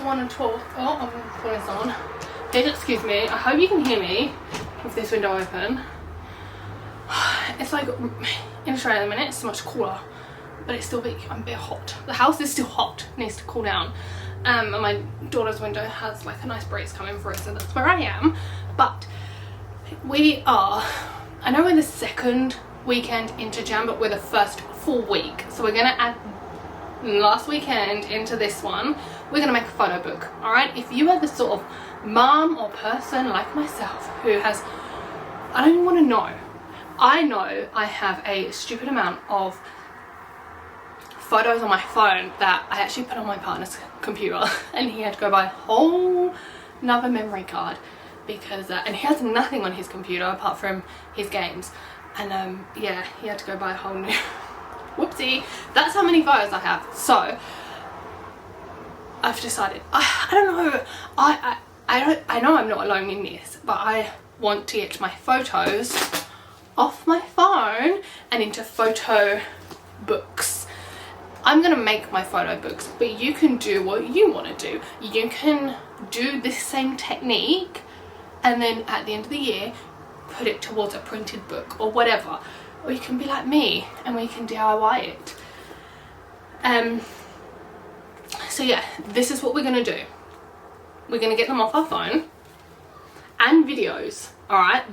want to talk. Oh, I'm putting this on. Please excuse me. I hope you can hear me with this window open. It's like in Australia at the minute it's so much cooler, but it's still a bit hot. The house is still hot, needs to cool down. And my daughter's window has like a nice breeze coming through, so that's where I am. But we are, I know we're the second weekend into Jan, but we're the first full week, so we're gonna add last weekend into this one. We're gonna make a photo book. All right, if you are the sort of mum or person like myself who has, I don't even want to know, I know I have a stupid amount of photos on my phone that I actually put on my partner's computer, and he had to go buy a whole another memory card because and he has nothing on his computer apart from his games, and yeah, he had to go buy a whole new whoopsie. That's how many photos I have. So I've decided, I don't know, I know I'm not alone in this, but I want to get my photos off my phone and into photo books. I'm gonna make my photo books, but you can do what you want to do. You can do this same technique and then at the end of the year put it towards a printed book or whatever, or you can be like me and we can DIY it. So yeah, this is what we're gonna do. We're gonna get them off our phone and videos. All right,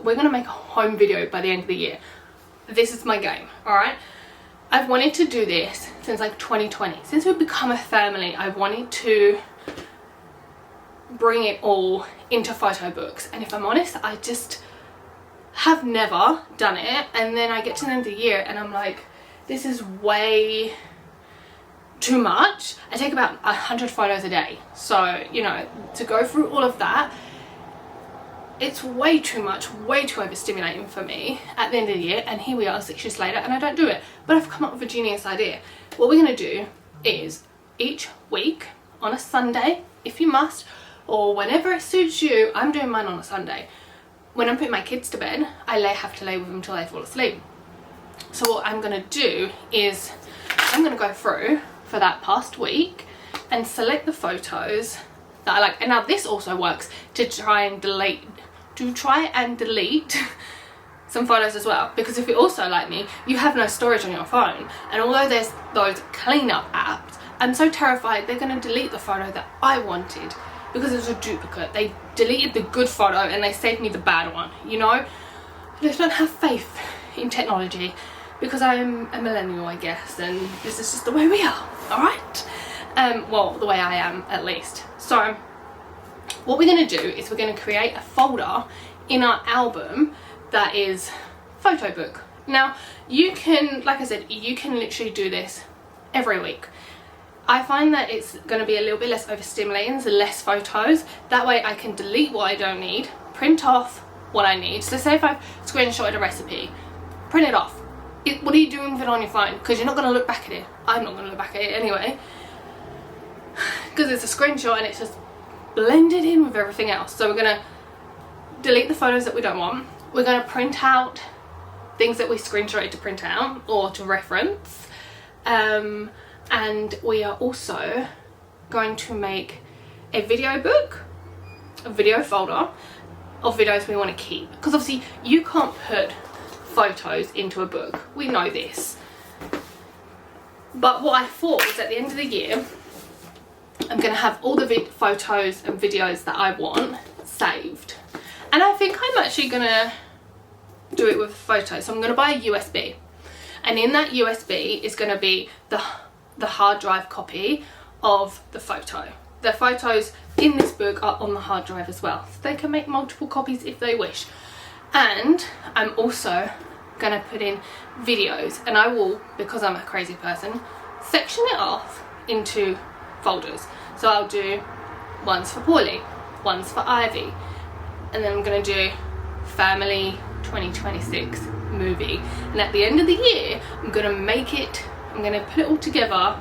we're gonna make a home video by the end of the year. This is my game. All right, I've wanted to do this since like 2020. Since we've become a family, I wanted to bring it all into photo books, and if I'm honest, I just have never done it. And then I get to the end of the year and I'm like, this is way too much. I take about 100 photos a day, so you know, to go through all of that, it's way too much, way too overstimulating for me at the end of the year. And here we are 6 years later and I don't do it. But I've come up with a genius idea. What we're going to do is each week on a Sunday, if you must, or whenever it suits you. I'm doing mine on a Sunday. When I'm putting my kids to bed, I have to lay with them till they fall asleep. So what I'm going to do is I'm going to go through for that past week and select the photos that I like. And now this also works to try and delete some photos as well, because if you're also like me, you have no storage on your phone, and although there's those cleanup apps, I'm so terrified they're going to delete the photo that I wanted because it was a duplicate. They deleted the good photo and they saved me the bad one, you know. I just don't have faith in technology because I'm a millennial, I guess, and this is just the way we are. All right, well, the way I am at least. So what we're going to do is we're going to create a folder in our album that is photo book. Now you can, like I said, you can literally do this every week. I find that it's going to be a little bit less overstimulating, so less photos. That way I can delete what I don't need, print off what I need. So say if I've screenshotted a recipe, print it off. What are you doing with it on your phone? Because you're not going to look back at it. I'm not going to look back at it anyway, because it's a screenshot and it's just blended in with everything else. So we're going to delete the photos that we don't want. We're going to print out things that we screenshotted to print out or to reference, and we are also going to make a video book, a video folder of videos we want to keep, because obviously you can't put photos into a book, we know this. But what I thought was at the end of the year I'm going to have all the photos and videos that I want saved, and I think I'm actually going to do it with photos. So I'm going to buy a USB, and in that USB is going to be the hard drive copy of the photo. The photos in this book are on the hard drive as well, so they can make multiple copies if they wish. And I'm also going to put in videos, and I will, because I'm a crazy person, section it off into folders. So I'll do ones for Paulie, ones for Ivy, and then I'm going to do family 2026 movie. And at the end of the year I'm going to make it, I'm going to put it all together.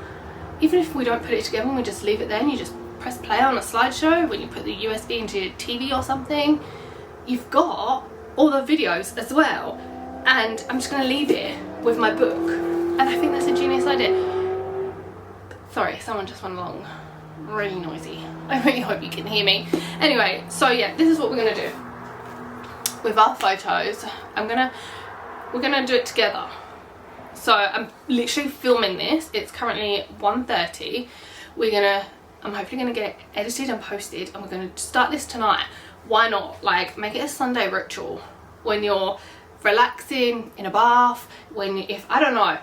Even if we don't put it together and we just leave it there and you just press play on a slideshow, when you put the USB into your TV or something, you've got all the videos as well. And I'm just going to leave it with my book, and I think that's a genius idea. Sorry, someone just went along really noisy. I really hope you can hear me. Anyway, so yeah, this is what we're gonna do with our photos. We're gonna do it together. So I'm literally filming this. It's currently 1:30. I'm hopefully gonna get it edited and posted, and we're gonna start this tonight. Why not? Like, make it a Sunday ritual when you're relaxing in a bath, if I don't know,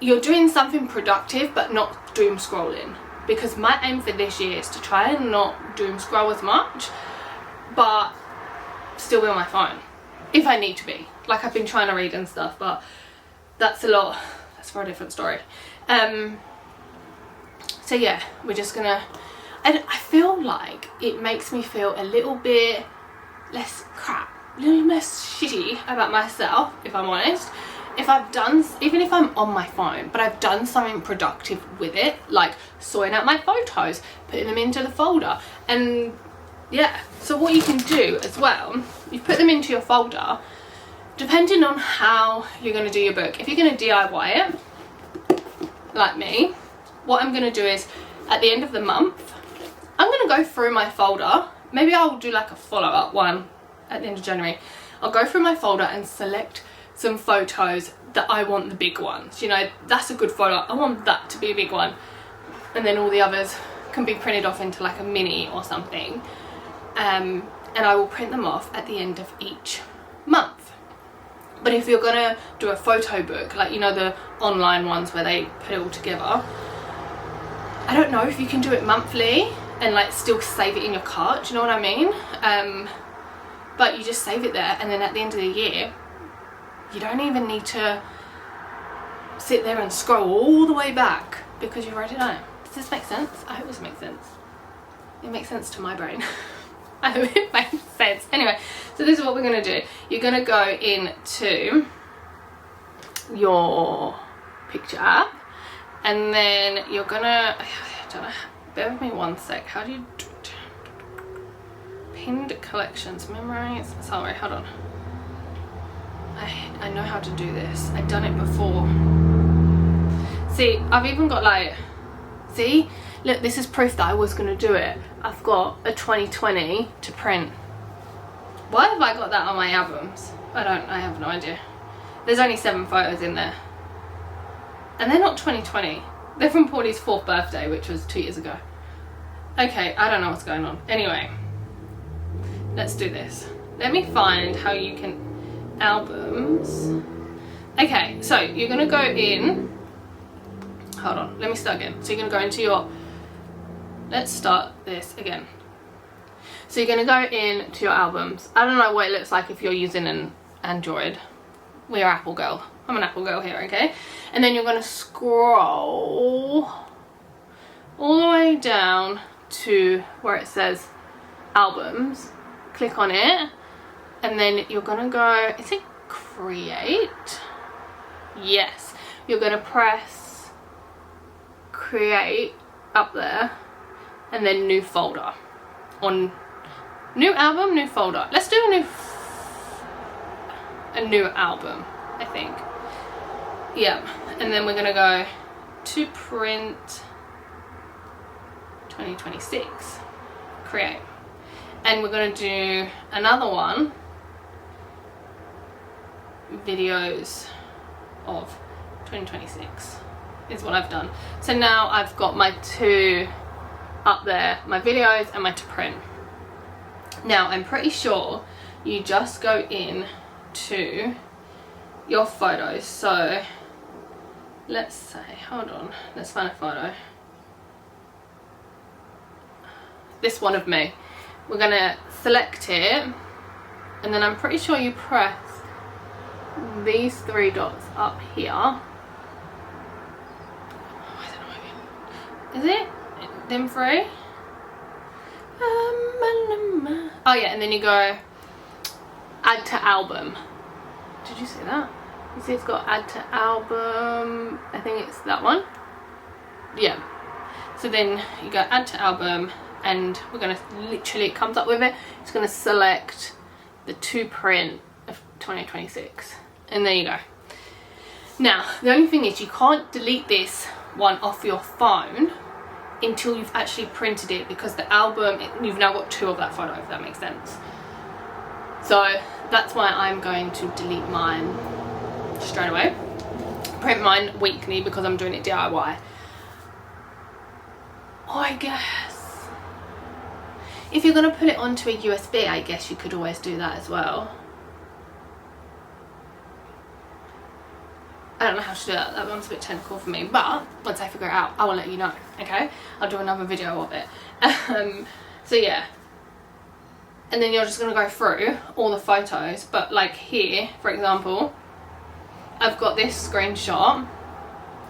you're doing something productive but not doom scrolling. Because my aim for this year is to try and not doom scroll as much, but still be on my phone if I need to be. Like, I've been trying to read and stuff, but that's for a different story. So yeah, we're just gonna, and I feel like it makes me feel a little bit less crap, a little less shitty about myself, if I'm honest. If I've done, even if I'm on my phone, but I've done something productive with it, like sorting out my photos, putting them into the folder, and yeah. So what you can do as well, you put them into your folder, depending on how you're going to do your book. If you're going to DIY it, like me, what I'm going to do is, at the end of the month, I'm going to go through my folder. Maybe I'll do like a follow-up one at the end of January. I'll go through my folder and select some photos that I want the big ones. You know, that's a good photo. I want that to be a big one. And then all the others can be printed off into like a mini or something. And I will print them off at the end of each month. But if you're gonna do a photo book, like, you know, the online ones where they put it all together, I don't know if you can do it monthly and like still save it in your cart, do you know what I mean? But you just save it there, and then at the end of the year, you don't even need to sit there and scroll all the way back because you wrote it down. Does this make sense? I hope this makes sense. It makes sense to my brain. I hope it makes sense. Anyway, so this is what we're going to do. You're going to go into your picture app, and then you're going to, I don't know, bear with me one sec. How do you do it? Pinned collections, memorize. Sorry, hold on. I know how to do this. I've done it before. See, I've even got like, see, look, this is proof that I was going to do it. I've got a 2020 to print. Why have I got that on my albums? I have no idea. There's only 7 photos in there. And they're not 2020. They're from Paulie's 4th birthday, which was 2 years ago. Okay, I don't know what's going on. Anyway, let's do this. Let me find how you can, albums. Okay, so you're gonna go in, hold on, let me start again. So you're gonna go into your, let's start this again. So you're gonna go into your albums. I don't know what it looks like if you're using an Android. We're Apple girl. I'm an Apple girl here, okay? And then you're gonna scroll all the way down to where it says albums. Click on it, and then you're gonna go, is it create? Yes. You're gonna press create up there, and then new folder. On new album, new folder. Let's do a new album, I think. Yeah, and then we're gonna go to print 2026, create. And we're going to do another one, videos of 2026 is what I've done. So now I've got my 2 up there, my videos and my to print. Now I'm pretty sure you just go in to your photos. So let's say, hold on, let's find a photo. This one of me. We're gonna select it, and then I'm pretty sure you press these 3 dots up here. Oh, I don't know. Is it? Them 3? Oh yeah, and then you go add to album. Did you see that? You see it's got add to album. I think it's that one. Yeah. So then you go add to album, and we're going to literally, it comes up with it, it's going to select the to print of 2026, and there you go. Now the only thing is you can't delete this one off your phone until you've actually printed it, because the album, you've now got 2 of that photo, if that makes sense. So that's why I'm going to delete mine straight away, print mine weekly because I'm doing it DIY. Oh, I guess if you're going to put it onto a USB, I guess you could always do that as well. I don't know how to do that. That one's a bit technical for me, but once I figure it out, I will let you know, okay? I'll do another video of it. So yeah. And then you're just going to go through all the photos. But like here, for example, I've got this screenshot.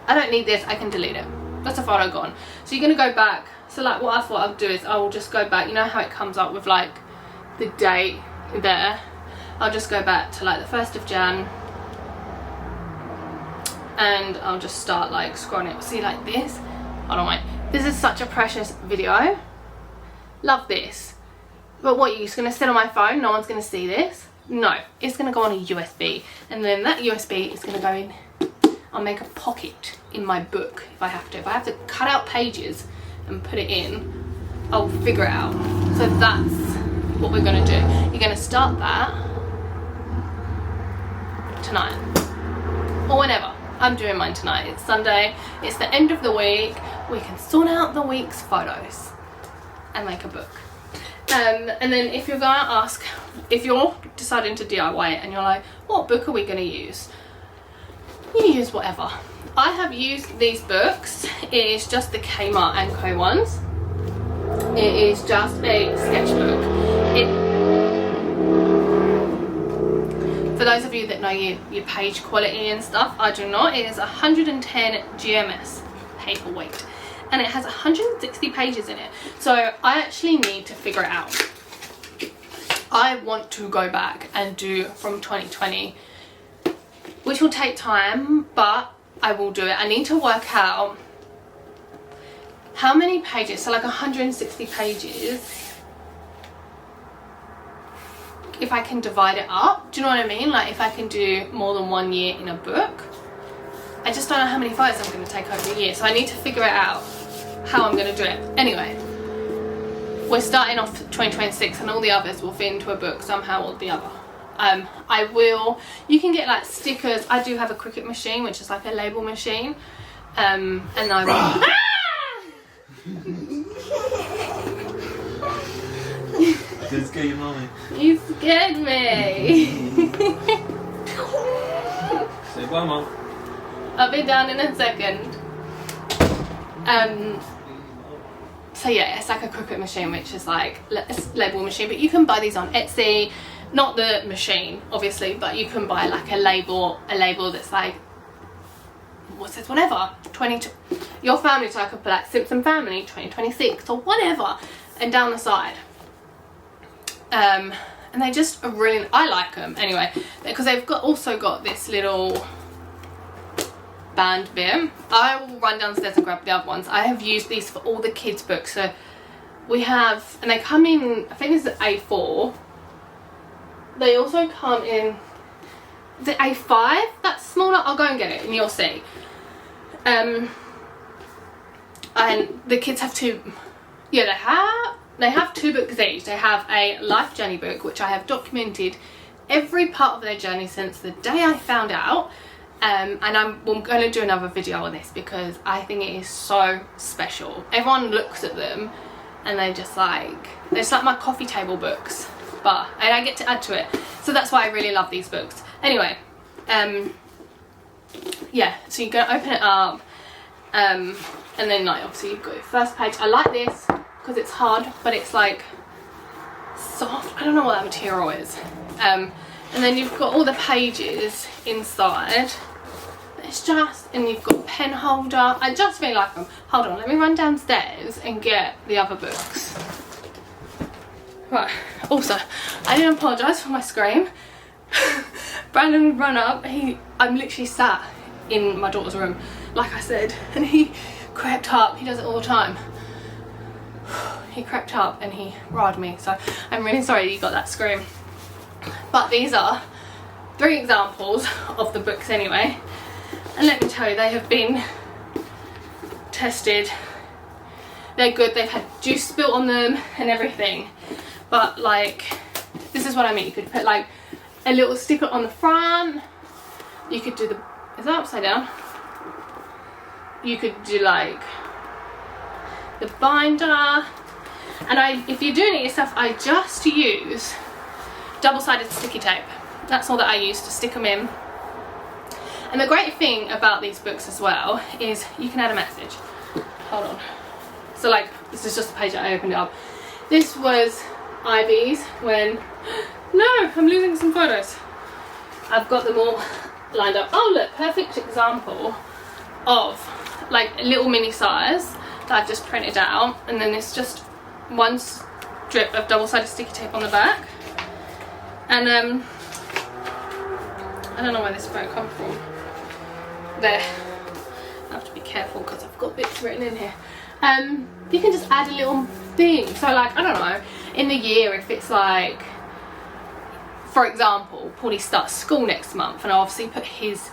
I don't need this. I can delete it. That's a photo gone. So you're going to go back. So like what I thought I'd do is I will just go back. You know how it comes up with like the date there? I'll just go back to like the 1st of Jan. And I'll just start like scrolling it. See, like this. Hold on, wait. This is such a precious video. Love this. But what, you're just going to sit on my phone? No one's going to see this? No. It's going to go on a USB. And then that USB is going to go in. I'll make a pocket in my book if I have to. If I have to cut out pages and put it in, I'll figure it out. So that's what we're going to do. You're going to start that tonight. Or whenever. I'm doing mine tonight. It's Sunday. It's the end of the week. We can sort out the week's photos and make a book. And then if you're going to ask, if you're deciding to DIY it and you're like, what book are we going to use? You use whatever. I have used these books. It is just the Kmart and Co ones. It is just a sketchbook. For those of you that know your page quality and stuff, I do not. It is 110 GMS paperweight. And it has 160 pages in it. So I actually need to figure it out. I want to go back and do from 2020, which will take time, but I will do it. I need to work out how many pages, so like 160 pages, if I can divide it up. Do you know what I mean? Like if I can do more than 1 year in a book. I just don't know how many photos I'm going to take over a year, so I need to figure it out how I'm going to do it. Anyway, we're starting off 2026 and all the others will fit into a book somehow or the other. You can get like stickers. I do have a Cricut machine, which is like a label machine, and I will... Did scare your mommy? You scared me. Say bye, Mom. I'll be down in a second. So yeah, it's like a Cricut machine, which is like a label machine, but you can buy these on Etsy. Not the machine, obviously, but you can buy like a label that's like, what's this, whatever, your family, so I could put like Simpson Family 2026 or whatever, and down the side. And they just are really, I like them anyway, because they've also got this little band bit. I will run downstairs and grab the other ones. I have used these for all the kids' books. So we have, and they come in, I think it's the A4. They also come in the A5. That's smaller. I'll go and get it and you'll see. And the kids have two. Yeah, they have 2 books each. They have a life journey book, which I have documented every part of their journey since the day I found out. And I'm going to do another video on this because I think it is so special. Everyone looks at them and they're just like my coffee table books, but and I get to add to it. So that's why I really love these books. Anyway, yeah, so you're going to open it up, and then like obviously you've got your first page. I like this because it's hard, but it's like soft. I don't know what that material is. And then you've got all the pages inside. It's just, and you've got a pen holder. I just really like them. Hold on, let me run downstairs and get the other books. Right, also, I didn't apologise for my scream. Brandon ran up. I'm literally sat in my daughter's room, like I said, and he crept up. He does it all the time. He crept up and he riled me, so I'm really sorry you got that scream. But these are 3 examples of the books anyway, and let me tell you, they have been tested They're good. They've had juice spilt on them and everything. But like, this is what I mean. You could put like a little sticker on the front. You could do the, is that upside down? You could do like the binder. And if you're doing it yourself, I just use double-sided sticky tape. That's all that I use to stick them in. And the great thing about these books as well is you can add a message. Hold on. So like, this is just the page that I opened it up. This was Ivy's when, no, I'm losing some photos. I've got them all lined up. Oh look, perfect example of like a little mini size that I've just printed out, and then it's just one strip of double-sided sticky tape on the back. And I don't know where this photo come from. There. I have to be careful because I've got bits written in here. You can just add a little thing. So like, I don't know, in the year, if it's like, for example, Paulie starts school next month, and I'll obviously put his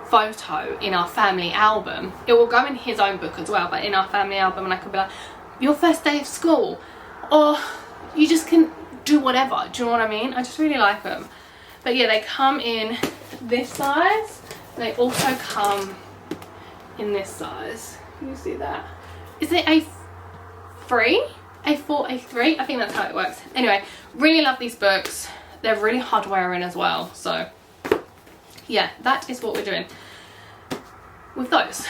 photo in our family album. It will go in his own book as well, but in our family album, and I could be like, your first day of school, or you just can do whatever. Do you know what I mean? I just really like them. But yeah, they come in this size. They also come in this size. Can you see that? Is it A3? A4, A3? I think that's how it works. Anyway, really love these books. They're really hard wearing as well. So yeah, that is what we're doing with those.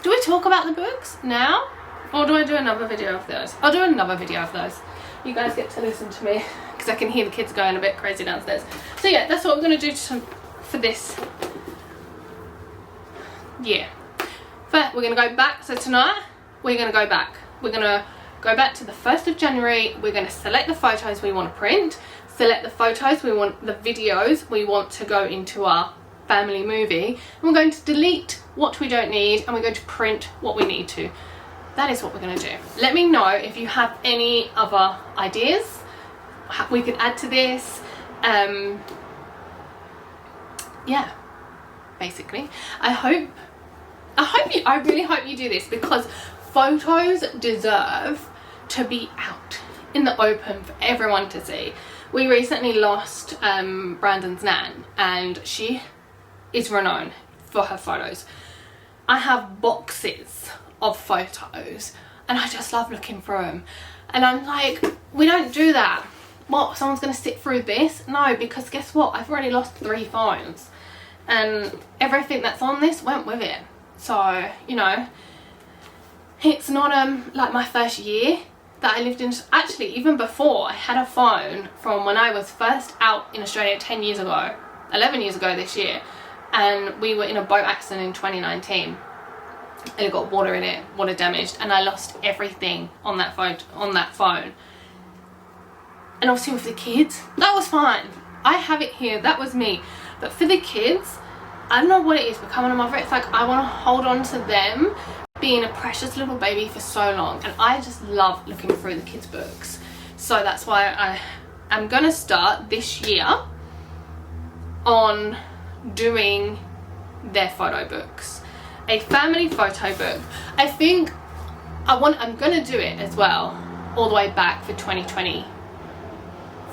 Do we talk about the books now? Or do I do another video of those? I'll do another video of those. You guys get to listen to me because I can hear the kids going a bit crazy downstairs. So yeah, that's what I'm going to do for this year. But we're going to go back. So tonight, we're going to go back. We're going to go back to the 1st of January. We're going to select the photos we want to print. Select the photos we want, the videos we want to go into our family movie. And we're going to delete what we don't need, and we're going to print what we need to. That is what we're going to do. Let me know if you have any other ideas we could add to this. Yeah, basically. I really hope you do this, because photos deserve to be out in the open for everyone to see. We recently lost Brandon's nan, and she is renowned for her photos. I have boxes of photos, and I just love looking through them. And I'm like, we don't do that. What, someone's going to sit through this? No, because guess what? I've already lost 3 phones, and everything that's on this went with it. So, you know, it's not like my first year that I lived in. Actually, even before, I had a phone from when I was first out in Australia 10 years ago, 11 years ago this year, and we were in a boat accident in 2019, and it got water in it, water damaged, and I lost everything on that phone. And obviously with the kids, that was fine. I have it here, that was me. But for the kids, I don't know what it is becoming a mother. It's like I want to hold on to them being a precious little baby for so long, and I just love looking through the kids' books. So that's why I am going to start this year on doing their photo books, a family photo book. I think I'm going to do it as well all the way back for 2020,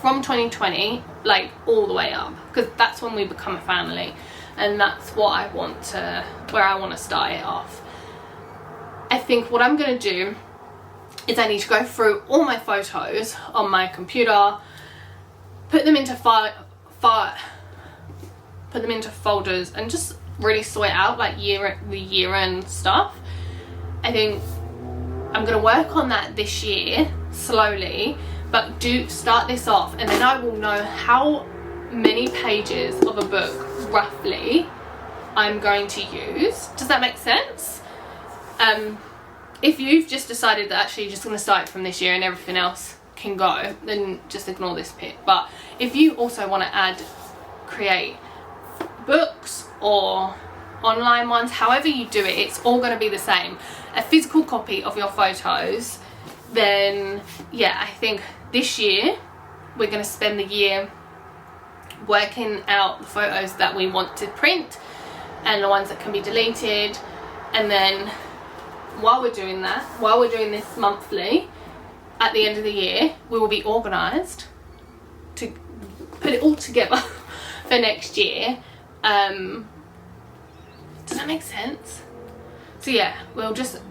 from 2020 like all the way up, because that's when we become a family, and that's what I want to, where I want to start it off. I think what I'm going to do is I need to go through all my photos on my computer, put them into put them into folders, and just really sort out like the year-end stuff. I think I'm going to work on that this year slowly, but do start this off, and then I will know how many pages of a book roughly I'm going to use. Does that make sense? If you've just decided that actually you're just going to start from this year and everything else can go, then just ignore this bit. But if you also want to create books or online ones, however you do it, it's all going to be the same. A physical copy of your photos. Then yeah, I think this year we're going to spend the year working out the photos that we want to print and the ones that can be deleted, and then while we're doing that, while we're doing this monthly, at the end of the year, we will be organised to put it all together for next year. Does that make sense? So yeah, we'll just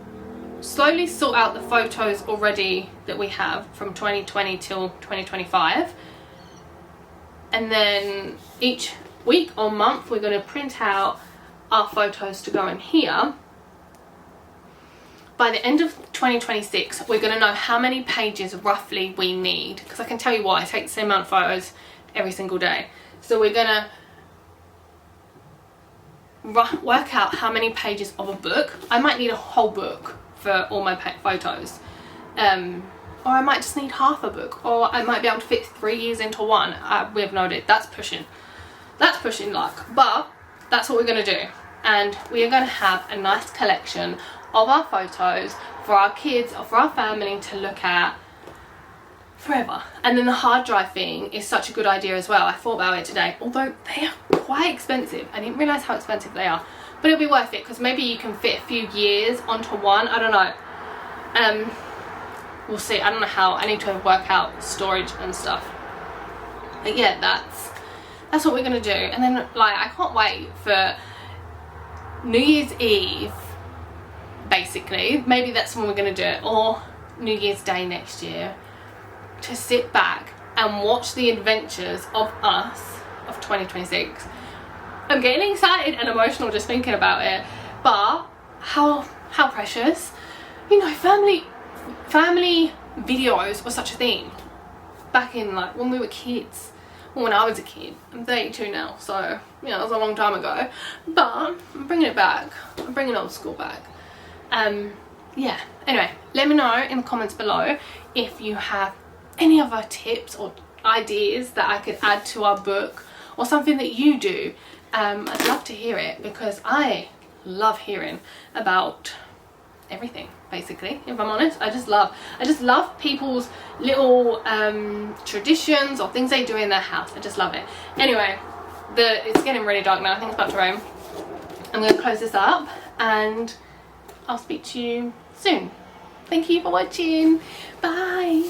slowly sort out the photos already that we have from 2020 till 2025, and then each week or month we're going to print out our photos to go in here. By the end of 2026 we're going to know how many pages roughly we need, because I can tell you what, I take the same amount of photos every single day. So we're going to work out how many pages of a book. I might need a whole book for all my photos, or I might just need half a book, or I might be able to fit 3 years into one. We have no idea. That's pushing luck, but that's what we're going to do. And we are going to have a nice collection of our photos for our kids or for our family to look at forever. And then the hard drive thing is such a good idea as well. I thought about it today, although they are quite expensive. I didn't realise how expensive they are, but it'll be worth it, because maybe you can fit a few years onto one. I don't know. We'll see. I don't know how. I need to work out storage and stuff. But yeah, that's what we're gonna do. And then, like, I can't wait for New Year's Eve, basically. Maybe that's when we're gonna do it, or New Year's Day next year, to sit back and watch the adventures of us of 2026. I'm getting excited and emotional just thinking about it, but how precious. You know, family videos were such a thing back in, like, when we were kids. Well, when I was a kid. I'm 32 now, so, you know, it was a long time ago, but I'm bringing it back. I'm bringing old school back. Yeah, anyway, let me know in the comments below if you have any other tips or ideas that I could add to our book, or something that you do. I'd love to hear it, because I love hearing about everything, basically, if I'm honest. I just love people's little traditions or things they do in their house. I just love it. Anyway, it's getting really dark now. I think it's about to rain. I'm going to close this up and I'll speak to you soon. Thank you for watching. Bye.